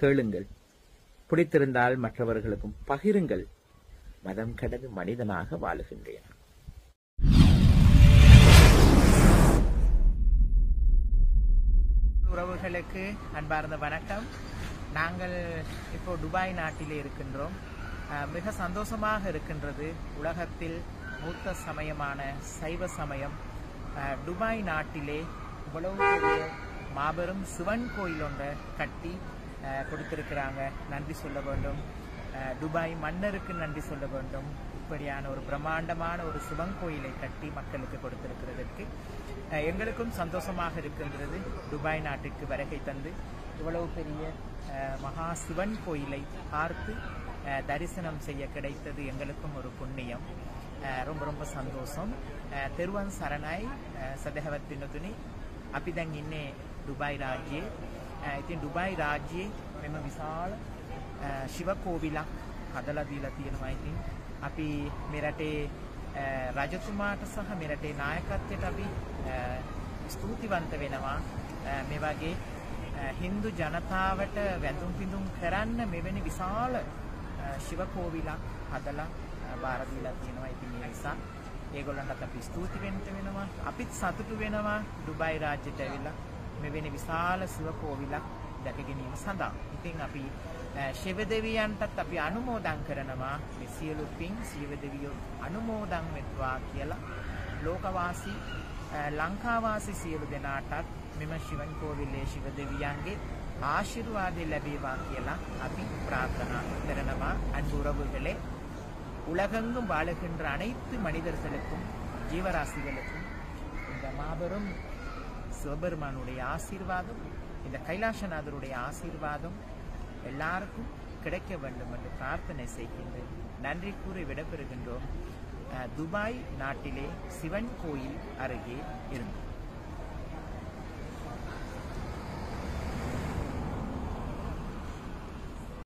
கேளுங்கள். பிடித்திருந்தால் மற்றவர்களுக்கும் பகிருங்கள். மதம் கடந்து மனிதனாக வாழுகின்றேன். உறவுகளுக்கு அன்பார்ந்த வணக்கம். நாங்கள் இப்போ துபாய் நாட்டிலே இருக்கின்றோம். மிக சந்தோஷமாக இருக்கின்றது. உலகத்தில் மூத்த சமயமான சைவ சமயம் துபாய் நாட்டிலே இவ்வளவு பெரிய மாபெரும் சிவன் கோயில் ஒன்றை கட்டி கொடுத்திருக்கிறாங்க. நன்றி சொல்ல வேண்டும். துபாய் மன்னருக்கு நன்றி சொல்ல வேண்டும். இப்படியான ஒரு பிரம்மாண்டமான ஒரு சிவன் கோயிலை கட்டி மக்களுக்கு கொடுத்திருக்கிறதற்கு எங்களுக்கும் சந்தோஷமாக இருக்கின்றது. துபாய் நாட்டுக்கு வருகை தந்து இவ்வளவு பெரிய மகா சிவன் கோயிலை பார்த்து தரிசனம் செய்ய கிடைத்தது எங்களுக்கும் ஒரு புண்ணியம். ரொம்ப ரொம்ப සන්තෝෂම්. තෙරුවන් සරණයි සදහවත් පින්තුනි. අපි දැන් ඉන්නේ දුබයි රාජ්‍යයේ. ඉතින් දුබයි රාජ්‍යයේ මෙම විශාල ශිව කෝවිලක් හදලා දීලා තියෙනවා. ඉතින් අපි මේ රටේ රජතුමාට සහ මේ රටේ නායකත්වයට අපි ස්තුතිවන්ත වෙනවා. මේ වගේ හින්දු ජනතාවට වැඳුම් පිඳුම් කරන්න මෙවැනි විශාල ශිව කෝවිලක් හදලා බාර දීලා තියෙනවා. ඉතින් ඒ නිසා ඒගොල්ලන්ට අපි ස්තුති වෙන්න වෙනවා. අපිත් සතුටු වෙනවා දුබයි රාජ්‍යයට ඇවිල්ලා මෙවැනි විශාල ශිව කෝවිලක් දැක ගැනීම සඳහා. ඉතින් අපි ශිව දෙවියන්ටත් අපි අනුමෝදන් කරනවා මේ සියලු පින් ශිව දෙවියෝ අනුමෝදන් වෙත්වා කියලා. ලෝකවාසී ලංකාවාසී සියලු දෙනාටත් මෙම ශිවන් කෝවිලේ ශිව දෙවියන්ගේ ආශිර්වාදය ලැබේවා කියලා අපි பிரார்த்தනා කරනවා. அன்பு உறவுகளே, உலகெங்கும் வாழுகின்ற அனைத்து மனிதர்களுக்கும் ஜீவராசிகளுக்கும் இந்த மாபெரும் சிவபெருமானுடைய ஆசீர்வாதம், இந்த கைலாசநாதருடைய ஆசீர்வாதம் எல்லாருக்கும் கிடைக்க வேண்டும் என்று பிரார்த்தனை செய்கின்றேன். நன்றி கூறி விடைபெறுகின்றோம். துபாய் நாட்டிலே சிவன் கோயில் அருகே இருந்து